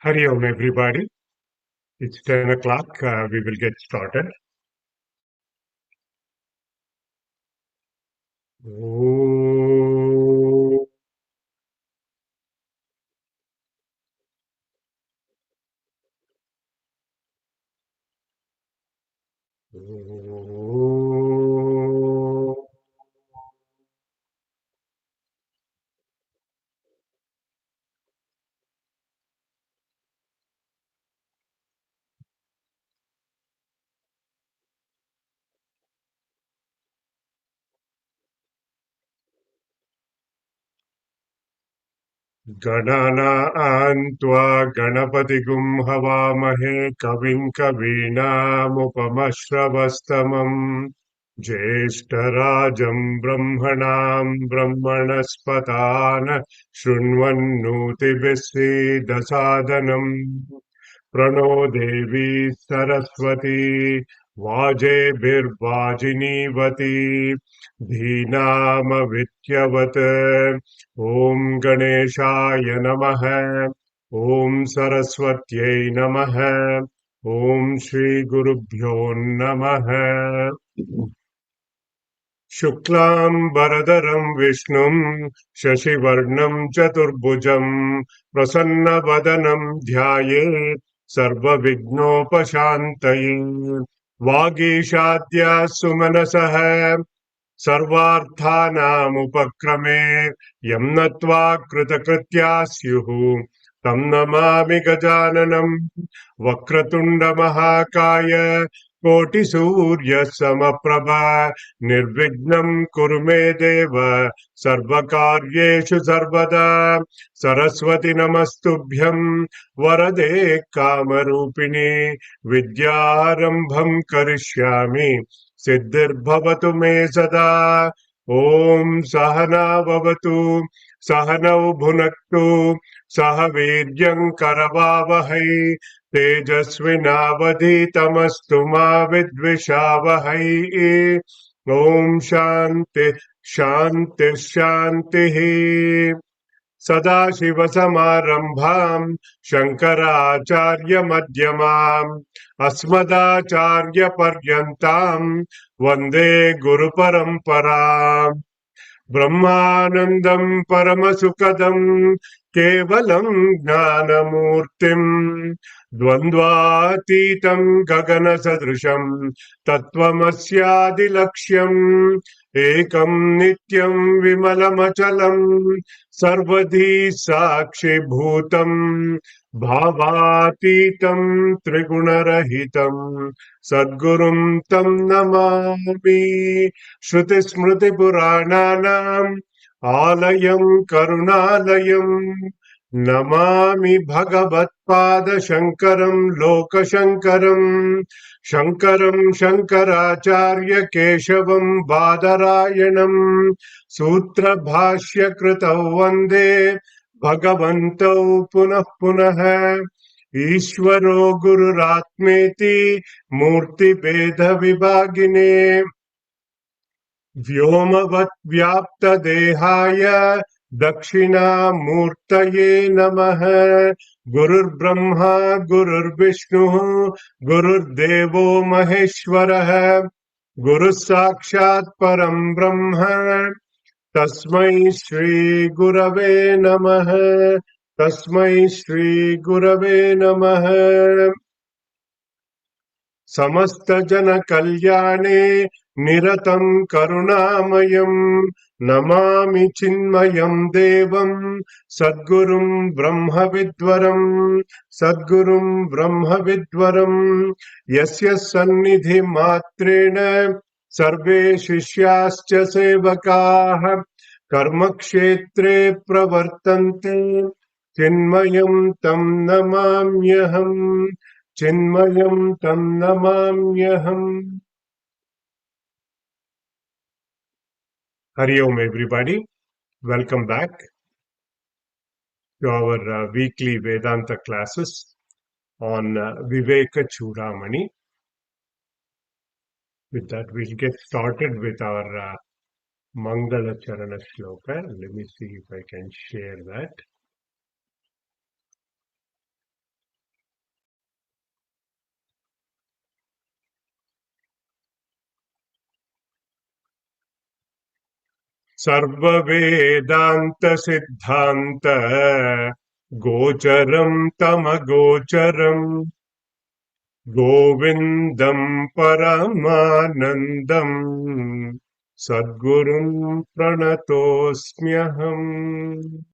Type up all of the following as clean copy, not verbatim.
Hari Om, everybody. It's 10 o'clock. We will get started. Oh, oh. गणनान्त्वा गणपतिगुं हवामहे कविं कवीनामुपमश्रवस्तमम् ज्येष्ठराजं ब्रह्मणां ब्रह्मणस्पतान् शृण्वन्नोतिभिः सीदसादनम् प्रणो देवी सरस्वती वाजेभिर्वाजिनीवती धीनामविद्यवत् ॐ गणेशाय नमः ॐ सरस्वत्यै नमः ॐ श्रीगुरुभ्यो नमः शुक्लाम्बरधरं विष्णुं शशिवर्णं चतुर्भुजं प्रसन्नवदनं ध्यायेत् सर्वविघ्नोपशान्तये वागीशाद्या सुमनसः सर्वार्थानामुपक्रमे यं नत्वा कृतकृत्या स्युः तं नमामि गजाननं वक्रतुण्डमहाकाय कोटिसूर्यसमप्रभा निर्विघ्नं कुरु मे देव सर्वकार्येषु सर्वदा सरस्वति नमस्तुभ्यं वरदे कामरूपिणि विद्यारम्भं करिष्यामि सिद्धिर्भवतु मे सदा ॐ सहना भवतु सहनौ भुनक्तु सह वीर्यं करवावहै तेजस्विनावधीतमस्तु मा विद्विषावहै ॐ शान्ति शान्ति शान्तिः सदाशिवसमारम्भाम् शङ्कराचार्यमध्यमाम् अस्मदाचार्यपर्यन्ताम् वन्दे गुरुपरम्पराम् ब्रह्मानन्दम् परमसुखदम् केवलम् ज्ञानमूर्तिम् द्वन्द्वातीतम् गगनसदृशम् तत्त्वमस्यादिलक्ष्यम् एकम् नित्यम् विमलमचलम् सर्वधी साक्षिभूतम् भावातीतम् त्रिगुणरहितम् सद्गुरुम् तम् नमामि श्रुतिस्मृतिपुराणानाम् आलयम् करुणालयम् नमामि भगवत्पादशङ्करम् लोकशङ्करम् शङ्करम् शङ्कराचार्य केशवम् बादरायणम् सूत्रभाष्यकृतौ वन्दे भगवन्तौ पुनः पुनः ईश्वरो गुरुरात्मेति मूर्तिभेदविभागिने व्योमवद्व्याप्तदेहाय दक्षिणामूर्तये नमः गुरुर्ब्रह्मा गुरुर्विष्णुः गुरुर्देवो महेश्वरः गुरुः साक्षात् परम् ब्रह्म तस्मै श्रीगुरवे नमः तस्मै श्रीगुरवे नमः समस्तजनकल्याणे निरतं करुणामयम् नमामि चिन्मयं देवं सद्गुरुं ब्रह्मविद्वरम् यस्य सन्निधिमात्रेण सर्वे शिष्याश्च सेवकाः कर्मक्षेत्रे प्रवर्तन्ते चिन्मयं तं नमाम्यहम् चिन्मयं तं नमाम्यहम्. Hari Om, everybody. Welcome back to our weekly Vedanta classes on Viveka Choodamani. With that, we'll get started with our Mangala Charana Shloka. Let me see if I can share that. Sarva Vedanta Siddhanta Gocharam Tamagocharam Govindam Paramanandam Sadgurum Pranatosmyaham.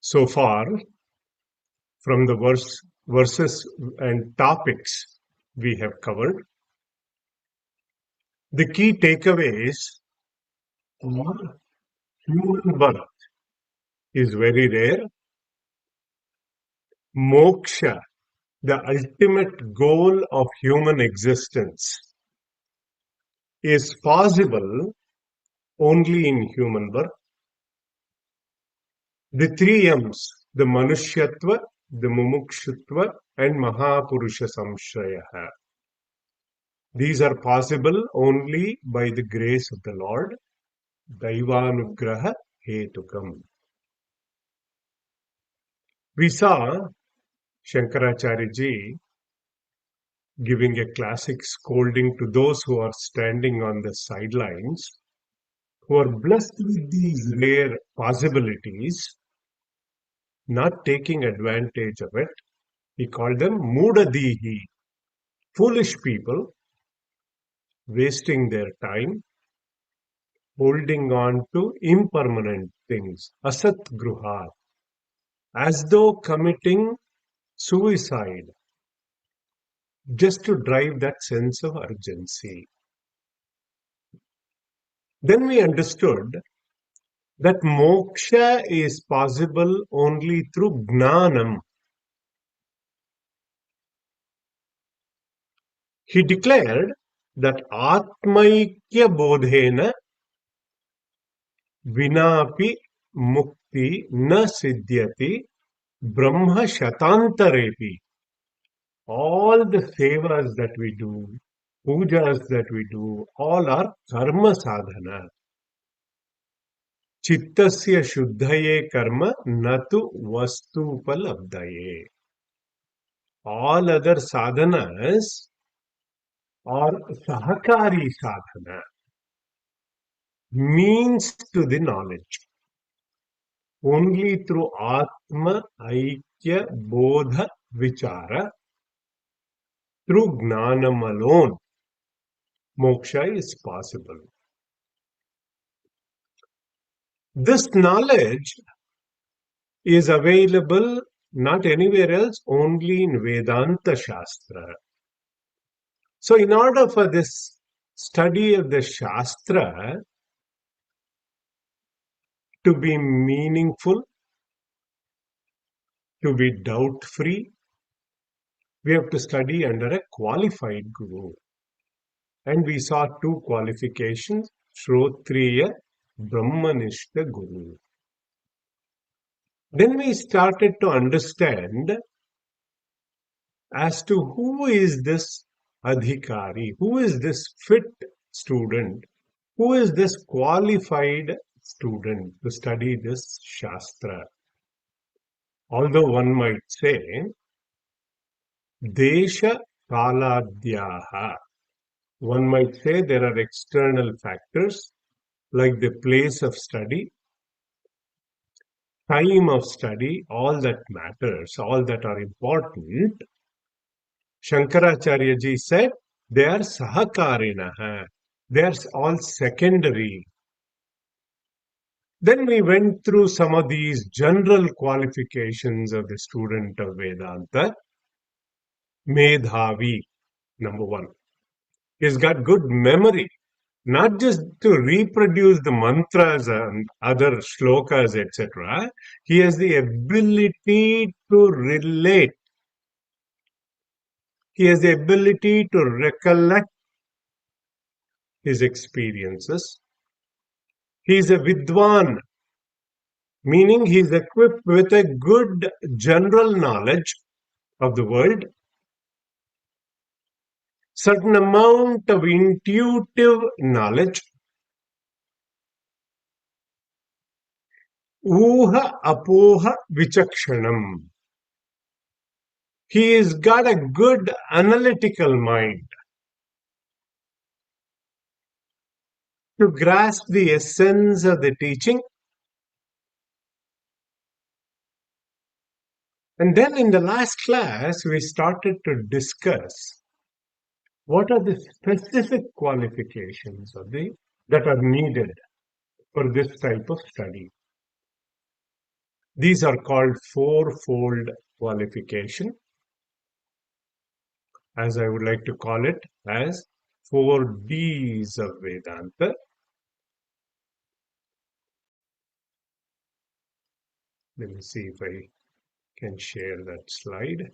So far, from the verses and topics we have covered, the key takeaways are: human birth is very rare. Moksha, the ultimate goal of human existence, is possible only in human birth. The three M's, the Manushyatva, the Mumukshutva, and Mahapurusha Samshraya. These are possible only by the grace of the Lord, Daivanugraha Hetukam. We saw Shankaracharya ji giving a classic scolding to those who are standing on the sidelines, who are blessed with these rare possibilities, not taking advantage of it. He called them Mudadihi, foolish people, wasting their time, holding on to impermanent things, asat gruhat, as though committing suicide just to drive that sense of urgency. Then we understood that moksha is possible only through gnanam. He declared that atmaikya bodhena vinapi mukti na siddhyati brahma shatantarepi. All the sevas that we do, pujas that we do, all are karma sadhana. Chittasya shuddhaye karma natu vastupalabdhaye. All other sadhanas are sahakari sadhana, means to the knowledge. Only through atma aikya bodha vichara, through gnanam alone, moksha is possible. This knowledge is available not anywhere else, only in Vedanta Shastra. So, in order for this study of the Shastra to be meaningful, to be doubt free, we have to study under a qualified guru. And we saw two qualifications: Shrotriya, Brahmanishta Guru. Then we started to understand as to who is this adhikari, who is this fit student, who is this qualified student to study this Shastra. Although one might say, Desha Kaladhyaha, one might say there are external factors like the place of study, time of study, all that matters, all that are important. Shankaracharya ji said they are sahakarinaha, they are all secondary. Then we went through some of these general qualifications of the student of Vedanta. Medhavi, number one. He's got good memory, not just to reproduce the mantras and other shlokas, etc. He has the ability to relate. He has the ability to recollect his experiences. He is a vidwan, meaning he is equipped with a good general knowledge of the world, certain amount of intuitive knowledge, uha apoha vichakshanam. He has got a good analytical mind. to grasp the essence of the teaching. And then in the last class, we started to discuss what are the specific qualifications that are needed for this type of study. These are called fourfold qualification, as I would like to call it, as 4Ds of Vedanta. Let me see if I can share that slide.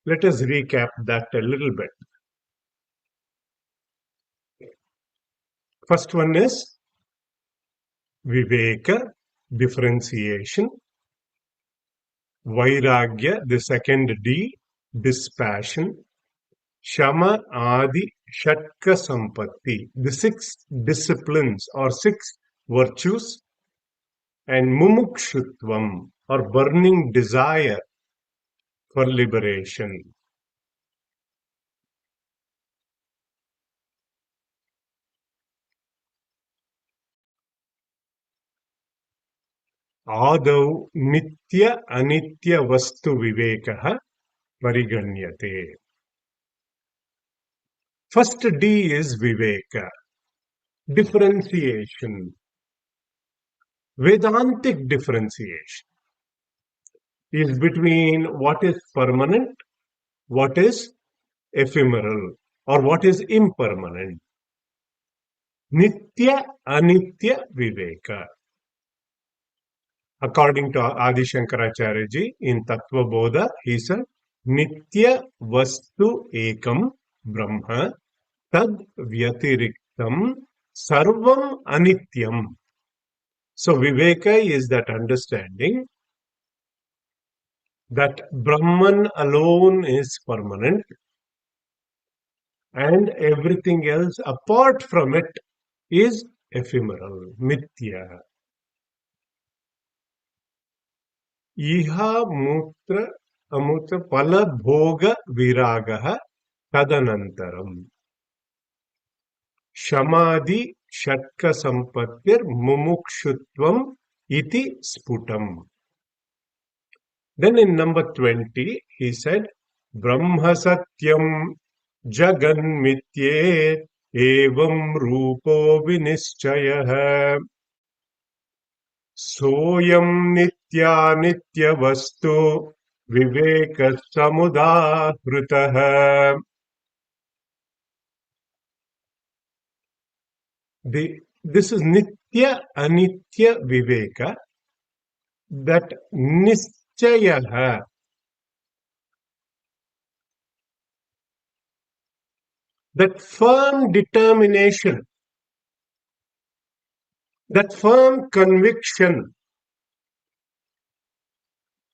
Let us recap that a little bit. First one is Viveka, differentiation. Vairagya, the second D, dispassion. Shama, Adi, Shatka, Sampatti, the 6 disciplines or 6 virtues. And Mumukshutvam, or burning desire for liberation. Adau Nitya Anitya Vastu Vivekaha Pariganyate. First D is Viveka, differentiation, Vedantic differentiation is between what is permanent, what is ephemeral, or what is impermanent. Nitya Anitya Viveka. According to Adi Shankaracharya ji in Tattva Bodha, he said, Nitya Vastu Ekam Brahma Tad Vyatiriktam Sarvam Anityam. So Viveka is that understanding that Brahman alone is permanent and everything else apart from it is ephemeral, mithya. Iha mutra amutra pala bhoga viragaha tadanantaram. Shamadhi shatka sampattir mumukshutvam iti sputam. Then in number 20, he said, Brahma satyam jagan mitye evam rupo vinischayah soyam nitya nitya vastu viveka samudahritah. This is nitya anitya viveka, that nischayah, that firm determination, that firm conviction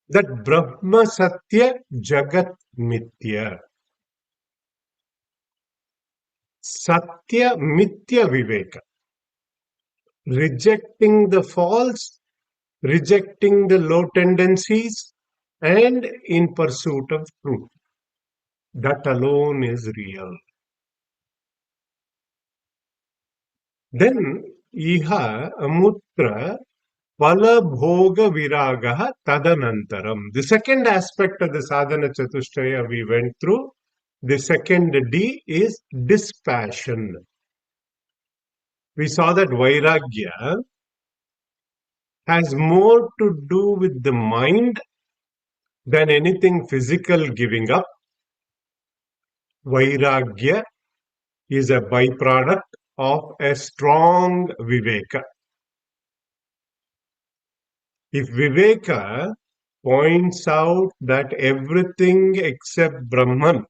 that Brahma Satya Jagat Mithya. Satya Mithya Viveka. Rejecting the false, rejecting the low tendencies, and in pursuit of truth. That alone is real. Then, Iha Amutra Palabhoga Viragaha Tadanantaram. The second aspect of the sadhana chatushtaya we went through, the second D is dispassion. We saw that vairagya has more to do with the mind than anything physical giving up. Vairagya is a byproduct of a strong Viveka. If Viveka points out that everything except Brahman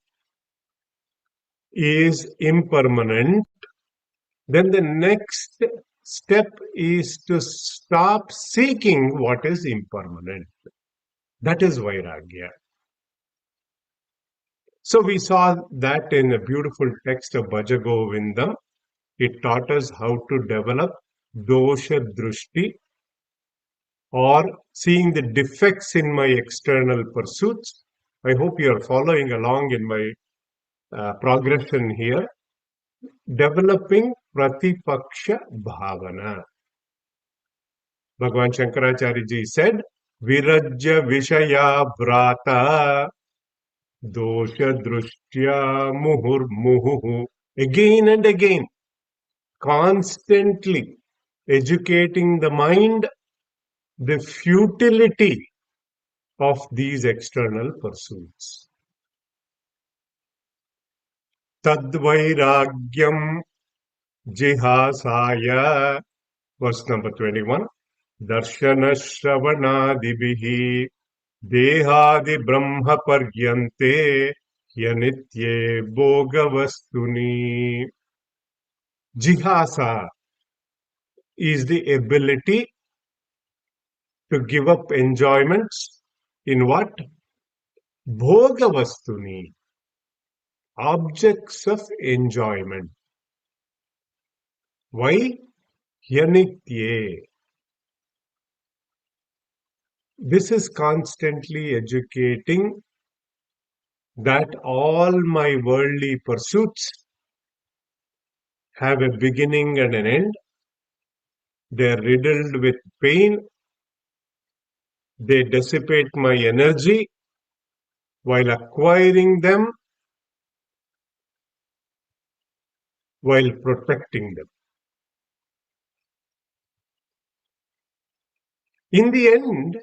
is impermanent, then the next step is to stop seeking what is impermanent. That is vairagya. So we saw that in a beautiful text of Bhajagovindam. It taught us how to develop dosha drushti, or seeing the defects in my external pursuits. I hope you are following along in my progression here. Developing Pratipaksha Bhavana. Bhagavan Shankaracharya ji said, Virajya Vishaya Vrata Dosha Drushtya Muhur Muhu. Again and again, constantly educating the mind the futility of these external pursuits. Tadvairagyam jihasaya, verse number 21. Darshana Shravanadibihi Dehadi Brahma Paryante Yanitye Bhogavastuni. Jihasa is the ability to give up enjoyments in what? Bhogavastuni, objects of enjoyment. Why? Yanitye. This is constantly educating that all my worldly pursuits have a beginning and an end. They are riddled with pain. They dissipate my energy while acquiring them, while protecting them. In the end,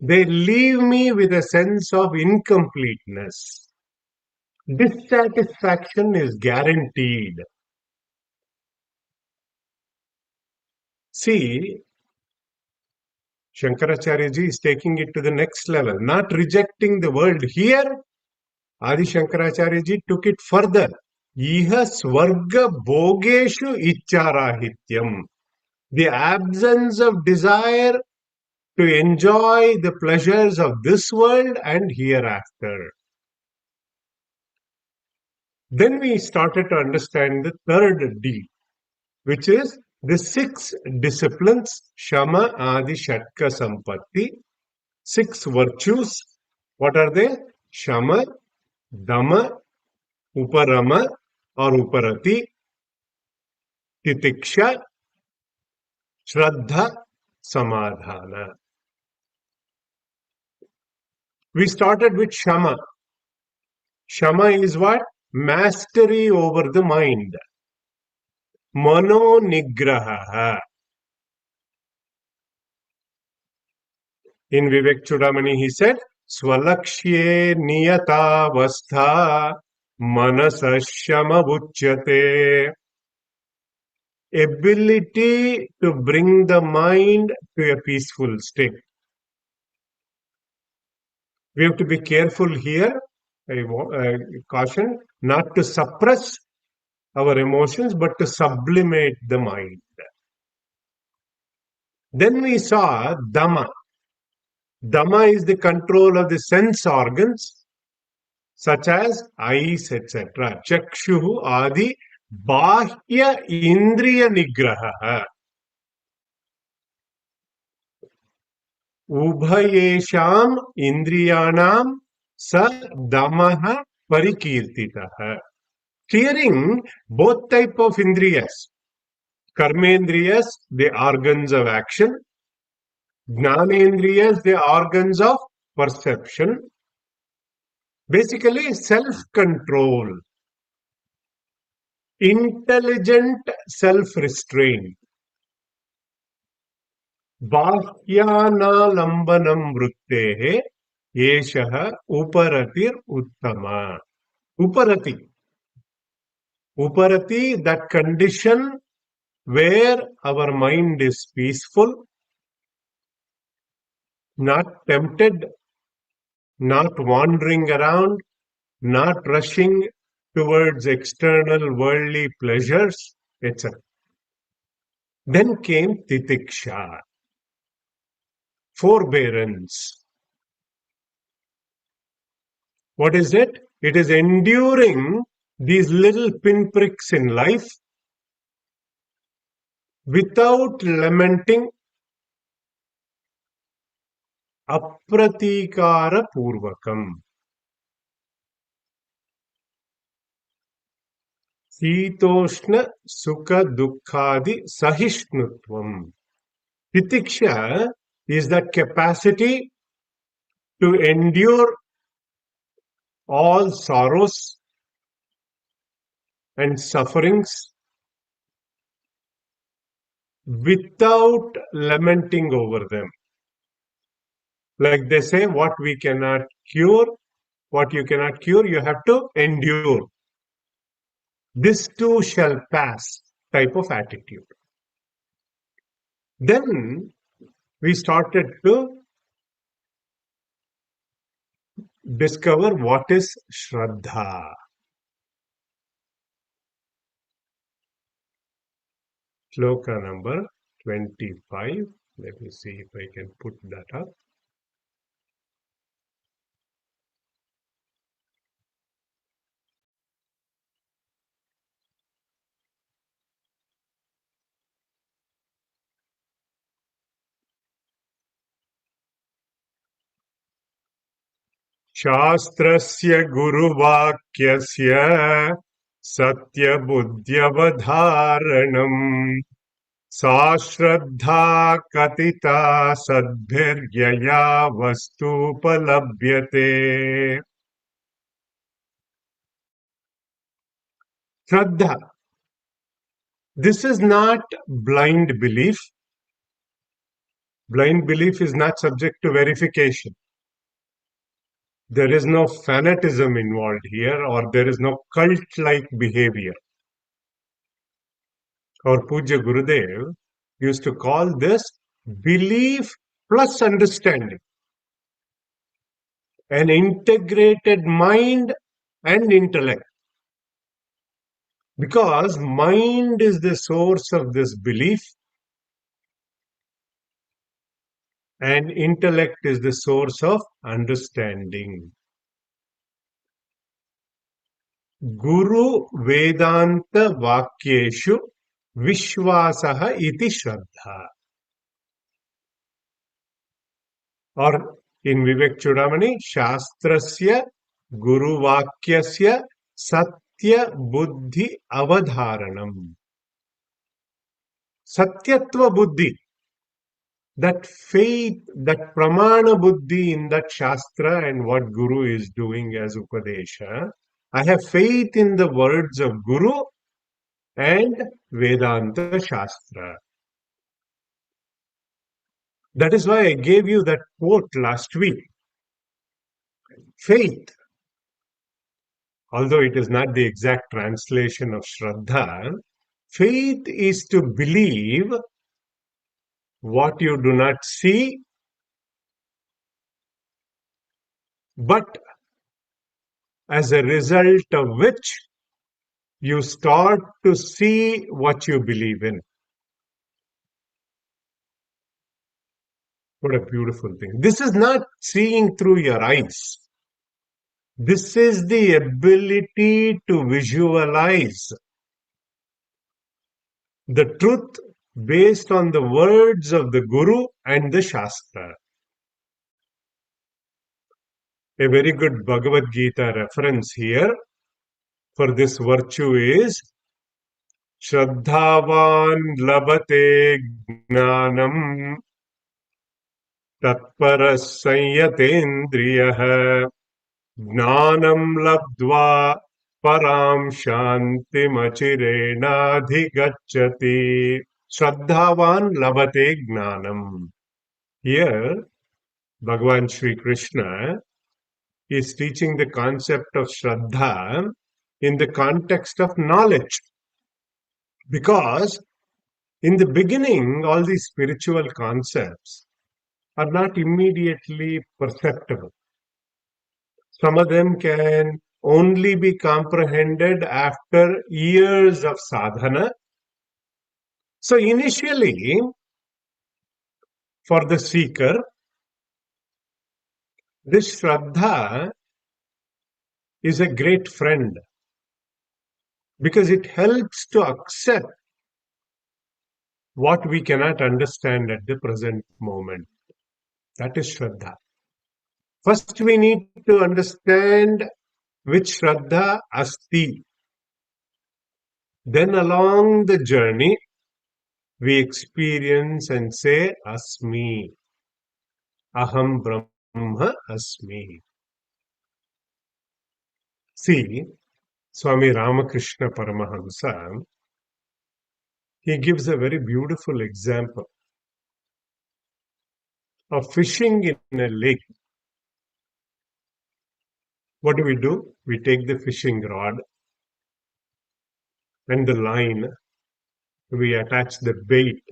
they leave me with a sense of incompleteness. Dissatisfaction is guaranteed. See, Shankaracharya ji is taking it to the next level, not rejecting the world here. Adi Shankaracharya ji took it further. Iha swarga bhogeshu icharahityam. The absence of desire to enjoy the pleasures of this world and hereafter. Then we started to understand the third D, which is the 6 disciplines, Shama, Adi, Shatka, Sampatti, 6 virtues. What are they? Shama, Dama, Uparama or Uparati, Titiksha, Shraddha, Samadhana. We started with Shama. Shama is what? Mastery over the mind. Mano Nigraha. In Viveka Choodamani, he said, Swalakshye niyata vastha manasashama bhuchyate. Ability to bring the mind to a peaceful state. We have to be careful here, I caution, not to suppress our emotions, but to sublimate the mind. Then we saw Dhamma. Dhamma is the control of the sense organs, such as eyes, etc. Chakshuhu adi bahya indriya nigraha. Ubhayesham indriyanam sa damaha parikirtitaha. Steering both type of indriyas. Karmendriyas, the organs of action. Jnanendriyas, the organs of perception. Basically, self-control. Intelligent self-restraint. Bahyanalambanam vruttehe yeshaha uparatir uttama. Uparati. Uparati, that condition where our mind is peaceful, not tempted, not wandering around, not rushing towards external worldly pleasures, etc. Then came titiksha, forbearance. What is it? It is enduring these little pinpricks in life without lamenting, apratikara purvakam. Sitoshna sukha dukkhadi sahishnutvam. Titiksha is that capacity to endure all sorrows and sufferings without lamenting over them. Like they say, what we cannot cure, what you cannot cure, you have to endure. This too shall pass type of attitude. Then we started to discover what is Shraddha. Shloka number 25. Let me see if I can put that up. शास्त्रस्य गुरुवाक्यस्य सत्यबुद्ध्यवधारणम् सा श्रद्धा कथिता सद्भिर्यया वस्तुपलभ्यते. Shraddha. This is not blind belief. Blind belief is not subject to verification. There is no fanatism involved here, or there is no cult-like behavior. Our Puja Gurudev used to call this belief plus understanding, an integrated mind and intellect. Because mind is the source of this belief and intellect is the source of understanding. Guru Vedanta Vakyeshu Vishwasaha iti Shraddha. Or in Viveka Choodamani, Shastrasya Guru Vakyasya Satya Buddhi Avadharanam. Satyatva Buddhi, that faith, that pramana buddhi in that Shastra and what Guru is doing as Upadesha. I have faith in the words of Guru and Vedanta Shastra. That is why I gave you that quote last week. Faith, although it is not the exact translation of Shraddha, faith is to believe what you do not see, but as a result of which you start to see what you believe in. What a beautiful thing. This is not seeing through your eyes. This is the ability to visualize the truth based on the words of the Guru and the Shastra. A very good Bhagavad Gita reference here for this virtue is Shraddhavan labate gnanam tatparas sanyatendriyah gnanam labdva param shantimachirena Shraddhavan labate gnanam. Here, Bhagavan Sri Krishna is teaching the concept of Shraddha in the context of knowledge. Because in the beginning, all these spiritual concepts are not immediately perceptible. Some of them can only be comprehended after years of sadhana. So initially, for the seeker, this Shraddha is a great friend because it helps to accept what we cannot understand at the present moment. That is Shraddha. First, we need to understand which Shraddha asti. Then, along the journey, we experience and say, Asmi. Aham Brahma Asmi. See, Swami Ramakrishna Paramahamsa, he gives a very beautiful example of fishing in a lake. What do? We take the fishing rod and the line, we attach the bait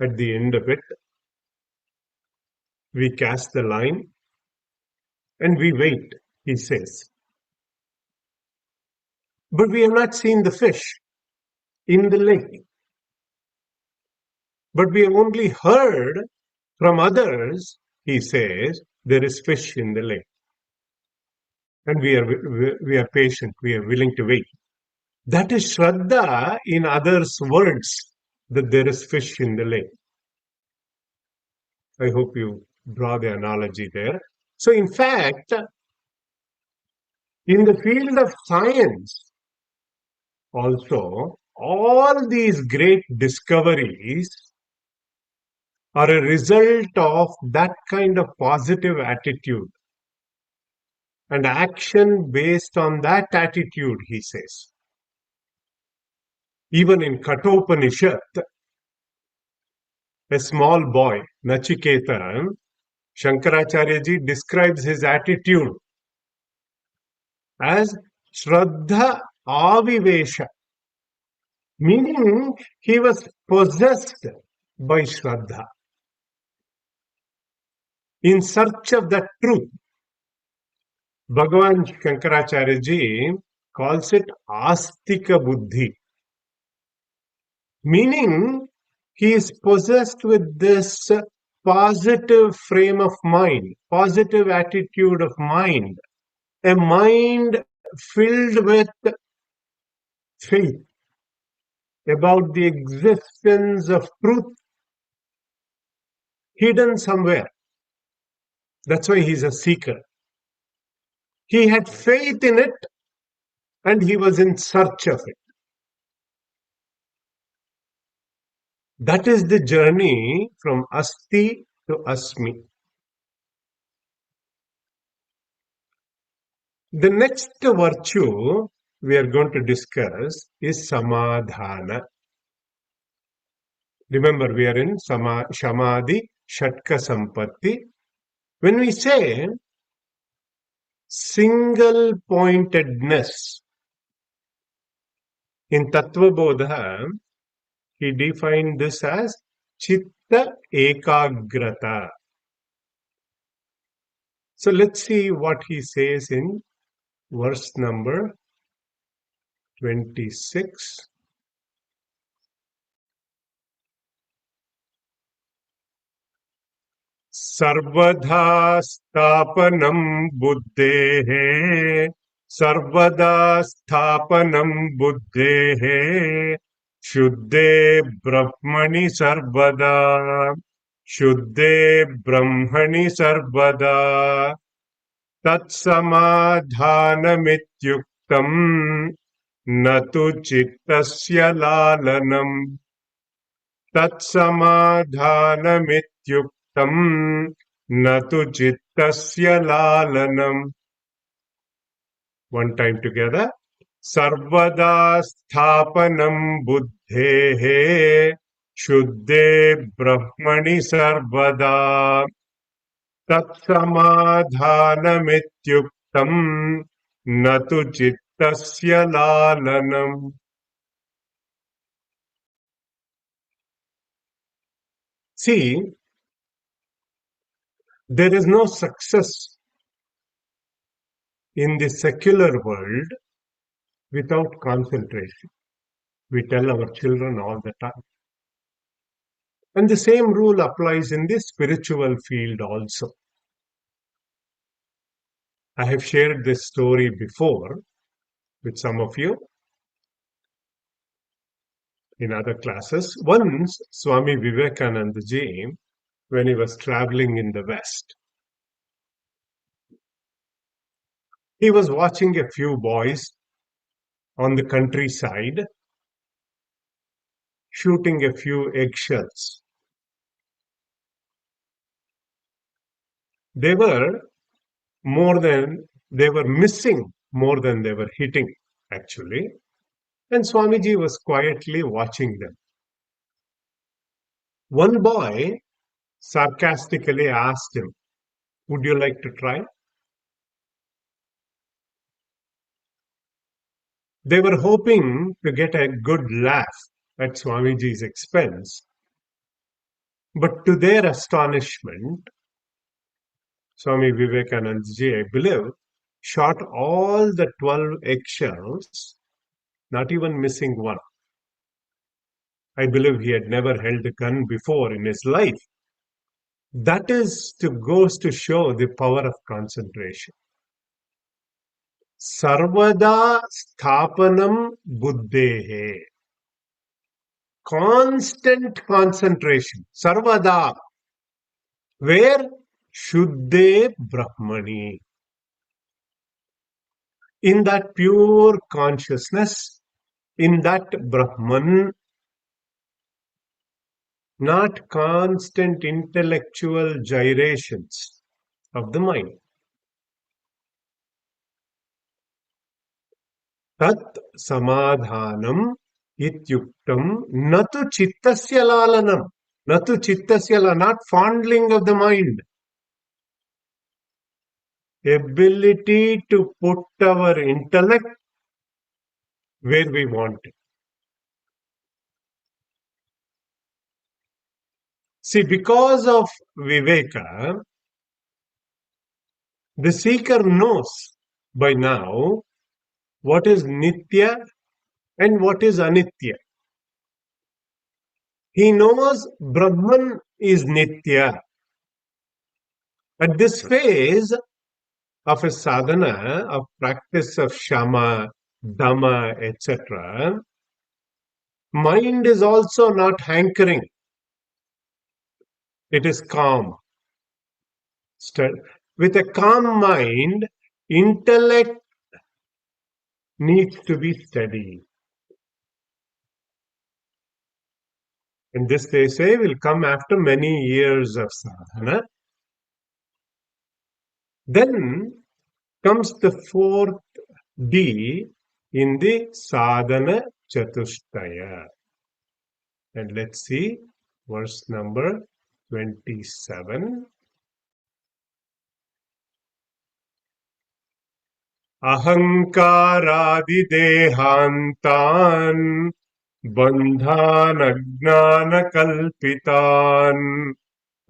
at the end of it, we cast the line, and we wait, he says. But we have not seen the fish in the lake. But we have only heard from others, he says, there is fish in the lake. And we are patient, we are willing to wait. That is Shraddha in others' words, that there is fish in the lake. I hope you draw the analogy there. So in fact, in the field of science, also, all these great discoveries are a result of that kind of positive attitude and action based on that attitude, he says. Even in Kathopanishad, a small boy, Nachiketa, Shankaracharya describes his attitude as Shraddha Avivesha, meaning he was possessed by Shraddha, in search of the truth. Bhagavan Shankaracharya calls it Astika Buddhi, meaning he is possessed with this positive frame of mind, positive attitude of mind, a mind filled with faith about the existence of truth hidden somewhere. That's why he's a seeker. He had faith in it and he was in search of it. That is the journey from Asti to Asmi. The next virtue we are going to discuss is Samadhana. Remember, we are in Samadhi, Shatka Sampatti. When we say single pointedness, in Tattva Bodha, he defined this as Chitta Ekagrata. So let's see what he says in verse number 26. Sarvadha sthapanam buddhehe, sarvada sthapanam buddhehe, shuddhe brahmani sarvada, shuddhe brahmani sarvada, tatsamadhanamityuktam, natu chittasya lalanam, tatsamadhanamityuktam, natu chittasya lalanam. One time together. Sarvada sthapanam buddhehe, shuddhe brahmani sarvada, tatsamadhanamityuktam, natu chittasya lalanam. See, there is no success in the secular world without concentration. We tell our children all the time. And the same rule applies in the spiritual field also. I have shared this story before with some of you in other classes. Once, Swami Vivekananda ji, when he was traveling in the West, he was watching a few boys on the countryside shooting a few eggshells. They were they were missing more than they were hitting, actually. And Swamiji was quietly watching them. One boy sarcastically asked him, "Would you like to try?" They were hoping to get a good laugh at Swamiji's expense. But to their astonishment, Swami Vivekananda ji, I believe, shot all the 12 eggshells, not even missing one. I believe he had never held a gun before in his life. That goes to show the power of concentration. Sarvada sthapanam buddhehe. Constant concentration. Sarvada. Where? Shuddhe Brahmani. In that pure consciousness, in that Brahman, not constant intellectual gyrations of the mind. Tat samadhanam ityuktam natu chittasya lalanam. Natu chittasya, not fondling of the mind. Ability to put our intellect where we want it. See, because of Viveka, the seeker knows by now what is Nitya and what is Anitya. He knows Brahman is Nitya. At this phase of a sadhana, of practice of Shama, Dhamma, etc., mind is also not hankering. It is calm. With a calm mind, intellect needs to be steady. And this, they say, will come after many years of sadhana. Then comes the fourth D in the sadhana chatushtaya. And let's see verse number 27. Ahankaradi dehantan bandhan ajnana kalpitan.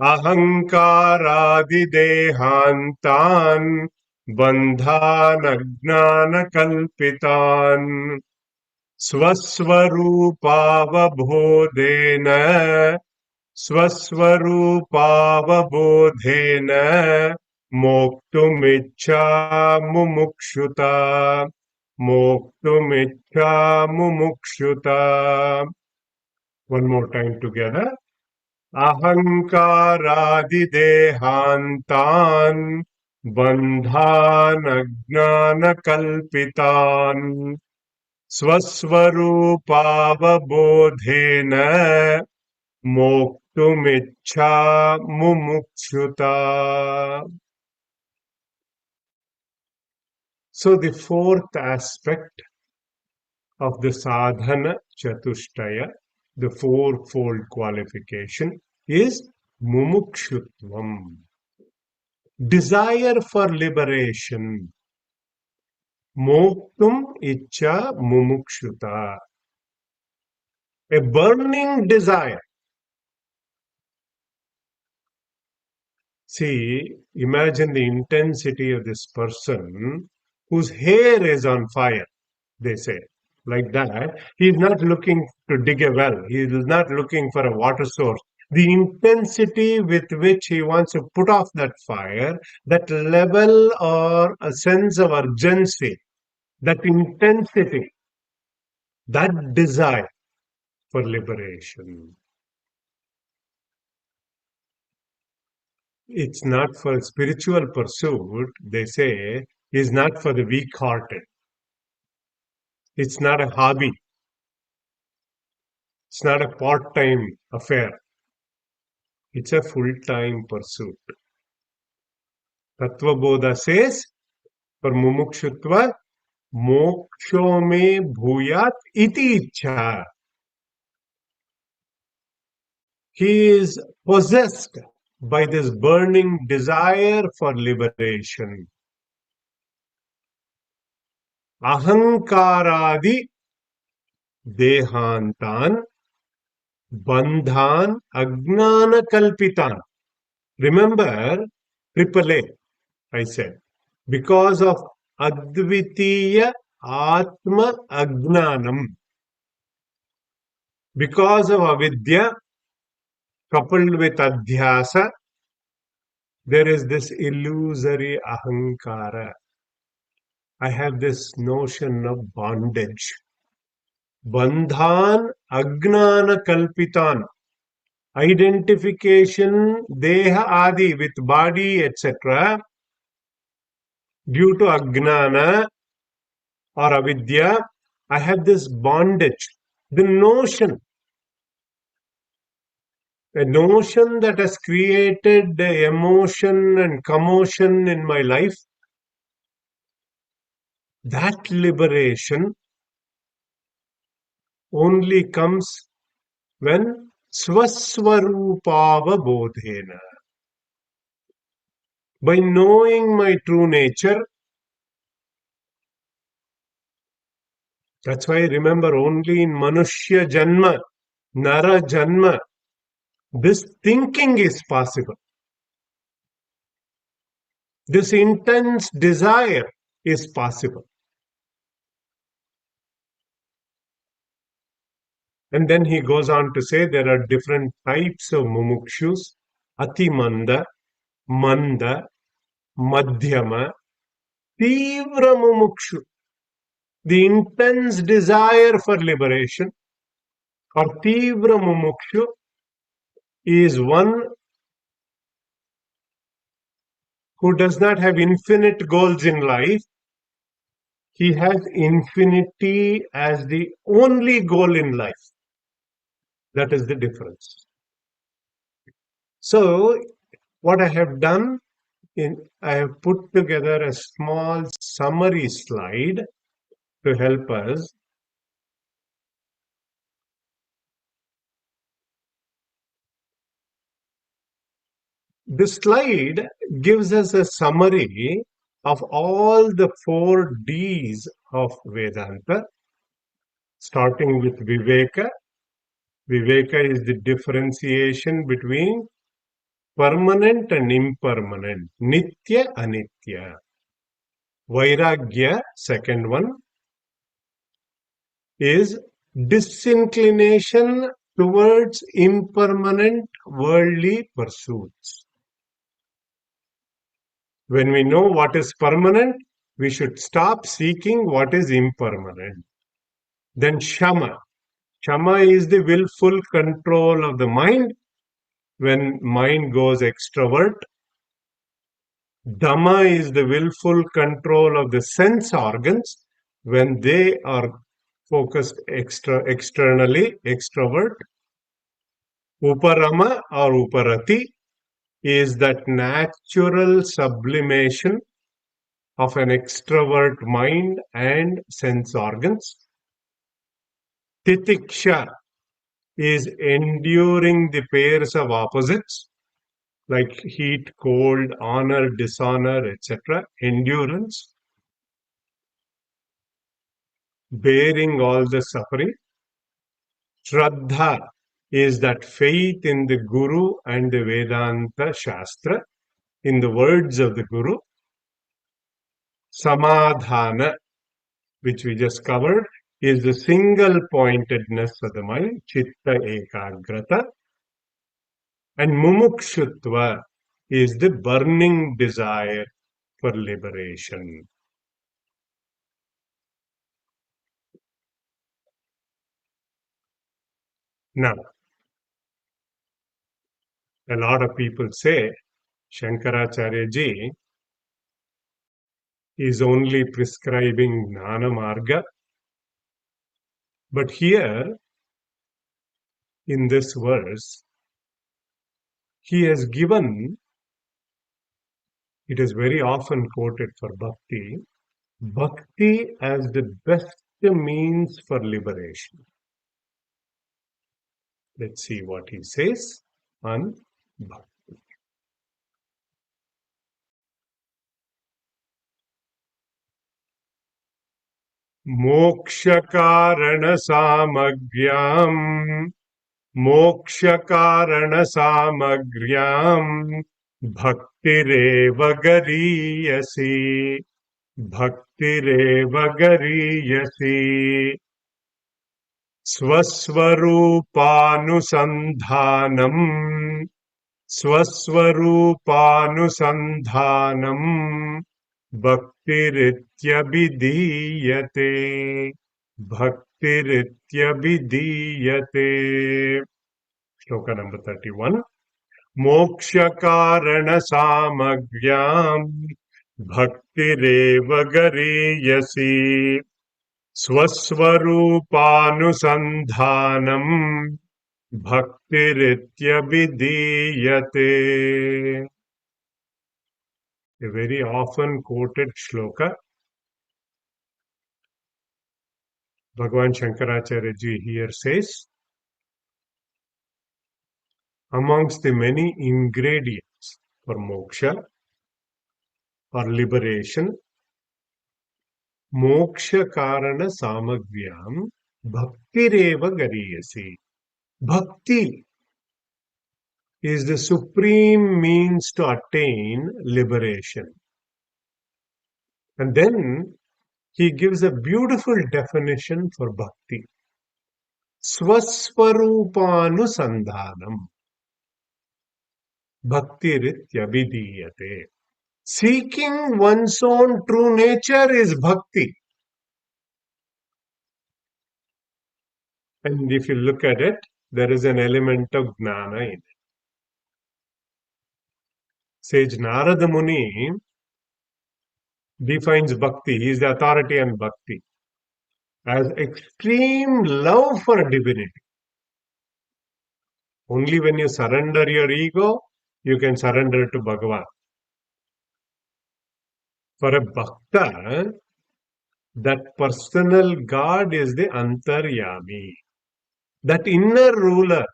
Ahankaradi dehantan bandhan ajnana kalpitan. Swaswarupavabodhena Swaswarupavabodhena Moktumichha mumukshuta Moktumichha mumukshuta. One more time together. Ahankaradi dehantan bandhan ajnana kalpitan Swaswarupavabodhena Moktumichha mumukshuta. So the fourth aspect of the sadhana chatushtaya, the fourfold qualification, is mumukshutvam. Desire for liberation. Moktum icha mumukshuta. A burning desire. See, imagine the intensity of this person whose hair is on fire, they say. Like that, he is not looking to dig a well. He is not looking for a water source. the intensity with which he wants to put off that fire, that level or a sense of urgency, that intensity, that desire for liberation. It's not for spiritual pursuit, they say, is not for the weak hearted. It's not a hobby. It's not a part time affair. It's a full time pursuit. Tattva Bodha says, for mumukshutva, moksho me bhuyat iti ichha. He is possessed by this burning desire for liberation. Ahankaradi dehantan bandhan agnana kalpitan. Remember, triple A, I said. Because of Advitiya Atma Agnanam, because of avidya coupled with adhyasa, there is this illusory ahankara. I have this notion of bondage. Bandhan agnana kalpitan. Identification, deha adi, with body, etc. Due to agnana or avidya, I have this bondage. The notion, a notion that has created emotion and commotion in my life, that liberation only comes when swaswarupava bodhena. By knowing my true nature, that's why I remember only in Manushya Janma, Nara Janma, this thinking is possible. This intense desire is possible. And then he goes on to say there are different types of mumukshus: atimanda, manda, madhyama, tivra mumukshu. The intense desire for liberation, or tivra mumukshu, is one who does not have infinite goals in life. He has infinity as the only goal in life. That is the difference. So, what I have done, I have put together a small summary slide to help us. The slide gives us a summary of all the 4 Ds of Vedanta, starting with Viveka. Viveka is the differentiation between permanent and impermanent, nitya, anitya. Vairagya, second one, is disinclination towards impermanent worldly pursuits. When we know what is permanent, we should stop seeking what is impermanent. Then Shama. Shama is the willful control of the mind when mind goes extrovert. Dhamma is the willful control of the sense organs when they are focused externally, extrovert. Uparama or uparati is that natural sublimation of an extrovert mind and sense organs. Titiksha is enduring the pairs of opposites like heat, cold, honor, dishonor, etc. Endurance. Bearing all the suffering. Shraddha is that faith in the Guru and the Vedanta Shastra, in the words of the Guru. Samadhana, which we just covered, is the single pointedness of the mind, chitta ekagrata. And mumukshutva is the burning desire for liberation. Now, a lot of people say Shankaracharya ji is only prescribing Gnana Marga, but here in this verse, he has given, it is very often quoted for bhakti as the best means for liberation. Let's see what he says on bhakti. Moksha-karana-samagyam Moksha-karana-samagyam Bhaktireva gariyasi Bhaktireva gariyasi Swaswarupānusandhānam Swaswarupānusandhānam Bhaktirityavidīyate Bhaktirityavidīyate. Shloka number 31. Moksha-karana-samagyam Bhaktireva gariyasi Swaswarupānusandhānam Bhaktirityavidīyate. A very often quoted shloka. Bhagavan Shankaracharya ji here says, amongst the many ingredients for moksha or liberation, moksha karana samagyam bhaktireva gariyasi. Bhakti is the supreme means to attain liberation. And then he gives a beautiful definition for bhakti. Swaswarupānusandhānam Bhaktirityavidīyate. Seeking one's own true nature is bhakti. And if you look at it, there is an element of gnana in it. Sage Narada Muni defines bhakti, he is the authority on bhakti, as extreme love for divinity. Only when you surrender your ego, you can surrender to Bhagavan. For a bhakta, that personal God is the antaryami, that inner ruler.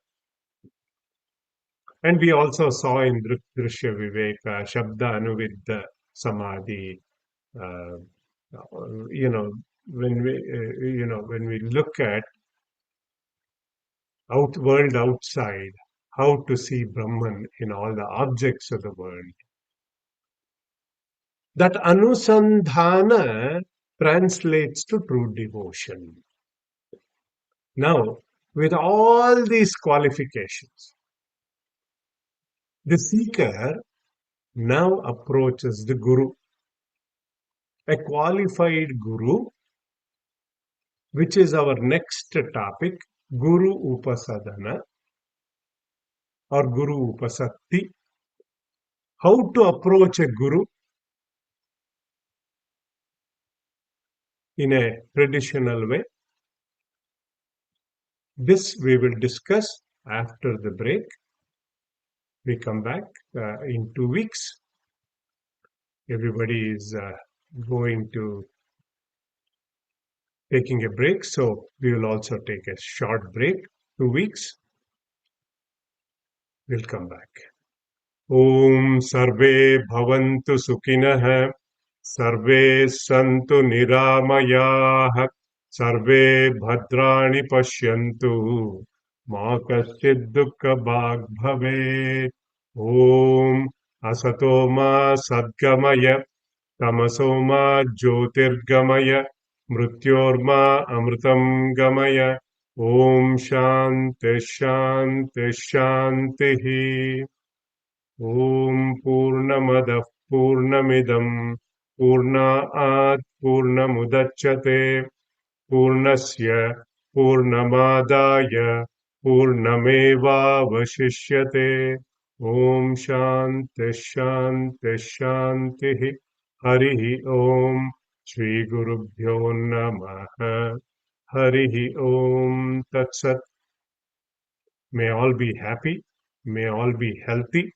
And we also saw in Drishya Viveka, Shabda Anuvidda Samadhi, when we look at world outside, how to see Brahman in all the objects of the world. That anusandhana translates to true devotion. Now, with all these qualifications, the seeker now approaches the Guru, a qualified Guru, which is our next topic, Guru Upasadana or Guru Upasatti. How to approach a Guru in a traditional way. This we will discuss after the break. We come back in 2 weeks. Everybody is going to taking a break, so we will also take a short break, 2 weeks. We'll come back. Om Sarve Bhavantu Sukhinah Sarve Santu Niramayah Sarve Bhadrani Pashyantu Ma Kaschid Dukkha Bhag Bhavet. Om Asatoma Sadgamaya Tamasoma Jyotirgamaya Mrityorma Amritam Gamaya Om Shanti Shanti Shanti. Om Purnamadah Purnamidam Purnaat Purnamudachyate Purnasya Purnamadaya Purnamevavashishyate. Om Shanti Shanti Shanti. Harihi Om. Shri Gurubhyo Namaha. Harihi Om Tat Sat. May all be happy. May all be healthy.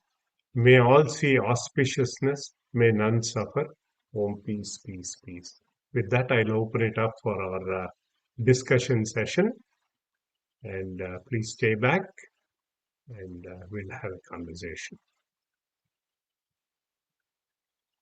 May all see auspiciousness. May none suffer. Om peace, peace, peace. With that, I'll open it up for our discussion session. And please stay back and we'll have a conversation.